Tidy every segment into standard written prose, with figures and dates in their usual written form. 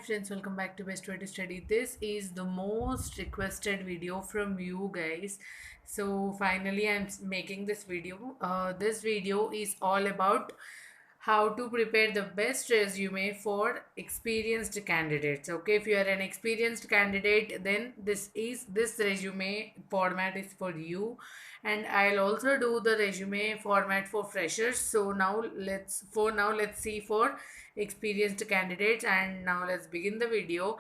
Friends, welcome back to Best Way to Study. This is the most requested video from you guys. So finally I'm making this video. This video is all about how to prepare the best resume for experienced candidates. Okay, if you are an experienced candidate, then this resume format is for you. And I'll also do the resume format for freshers. So now let's see for experienced candidates. And now let's begin the video.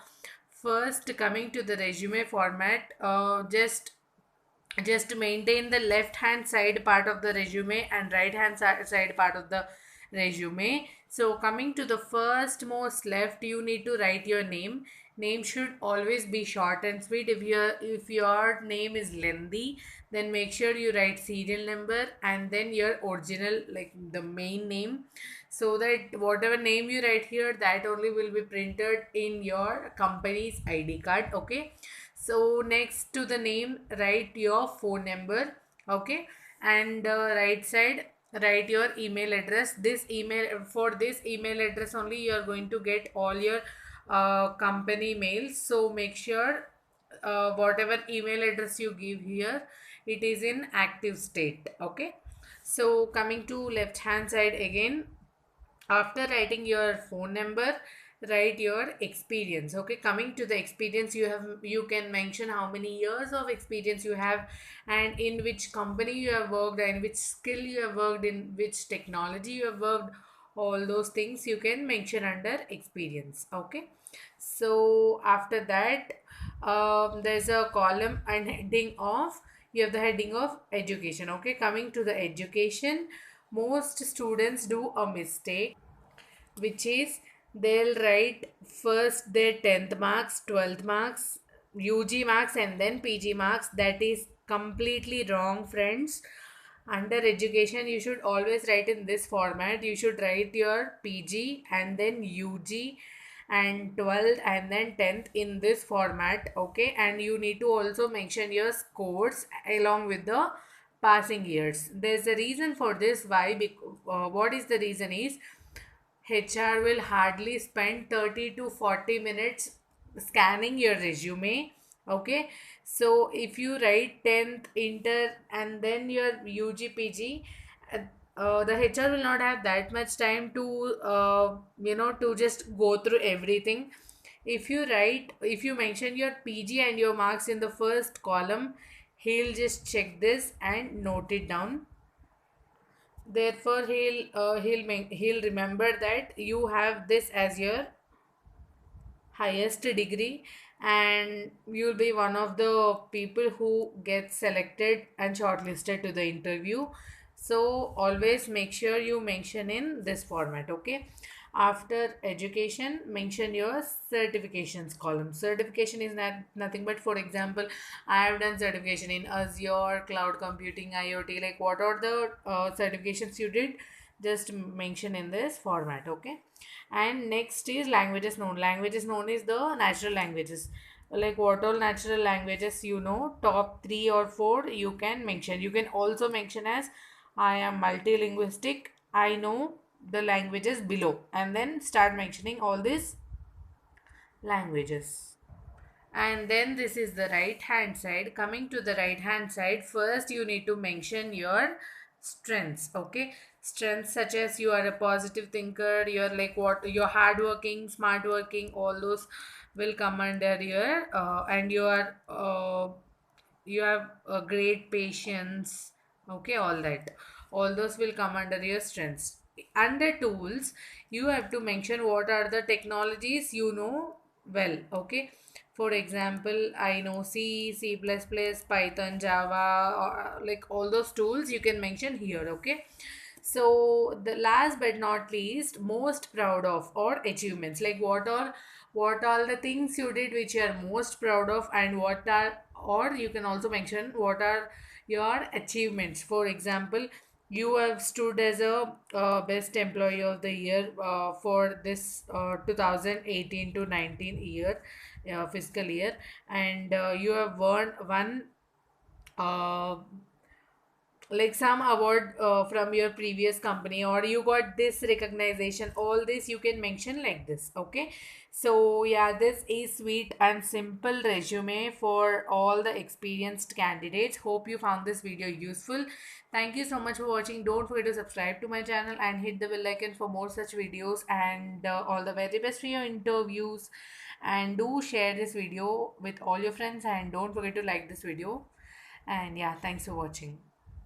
First, coming to the resume format, just maintain the left hand side part of the resume and right hand side part of the resume. So coming to the first most left, you need to write your name should always be short and sweet. If your name is lengthy, then make sure you write serial number and then your original, like the main name, so that whatever name you write here, that only will be printed in your company's ID card. Okay, so next to the name, write your phone number. Okay, and right side, write your email address. This email address only you are going to get all your company mails. So make sure whatever email address you give here, it is in active state. Okay, so coming to left hand side again, after writing your phone number, write your experience. Okay, coming to the experience, you can mention how many years of experience you have, and in which company you have worked, and which skill you have worked, in which technology you have worked. All those things you can mention under experience. Okay, so after that, there's a column and heading of, you have the heading of education. Okay, coming to the education, most students do a mistake, which is they'll write first their 10th marks, 12th marks, UG marks, and then PG marks. That is completely wrong, friends. Under education, you should always write in this format. You should write your PG and then UG and 12th and then 10th in this format. Okay, and you need to also mention your scores along with the passing years. There's a reason for this. Why? What is the reason is, HR will hardly spend 30 to 40 minutes scanning your resume. Okay, so if you write 10th, inter, and then your UGPG, the HR will not have that much time to, to just go through everything. If you mention your PG and your marks in the first column, he'll just check this and note it down. Therefore, he'll remember that you have this as your highest degree, and you'll be one of the people who get selected and shortlisted to the interview. So always make sure you mention in this format. Okay, after education, mention your certifications column. Certification is nothing but, for example, I have done certification in Azure, cloud computing, IoT. Like what are the certifications you did, just mention in this format. Okay, and next is languages known. Languages known is the natural languages. Like what all natural languages you know, top 3 or 4 you can mention. You can also mention as, I am multilinguistic, I know the languages below, and then start mentioning all these languages. And then this is the right hand side. Coming to the right hand side, first you need to mention your strengths. Okay, strengths such as you are a positive thinker, you're like what, you're hardworking, smart working, all those will come under here. And you have a great patience. Okay, all that, all those will come under your strengths. Under tools, you have to mention what are the technologies you know well. Okay, for example, I know C, C++, Python, Java, or like all those tools you can mention here. Okay, so the last but not least, most proud of or achievements, like what all the things you did which you are most proud of, and what are, or you can also mention what are your achievements. For example, you have stood as a best employee of the year for this 2018 to 19 year, fiscal year, and you have won uh, like some award from your previous company, or you got this recognition, all this you can mention like this. Okay, so yeah, this is sweet and simple resume for all the experienced candidates. Hope you found this video useful. Thank you so much for watching. Don't forget to subscribe to my channel and hit the bell icon for more such videos, and all the very best for your interviews. And do share this video with all your friends, and don't forget to like this video. And yeah, thanks for watching.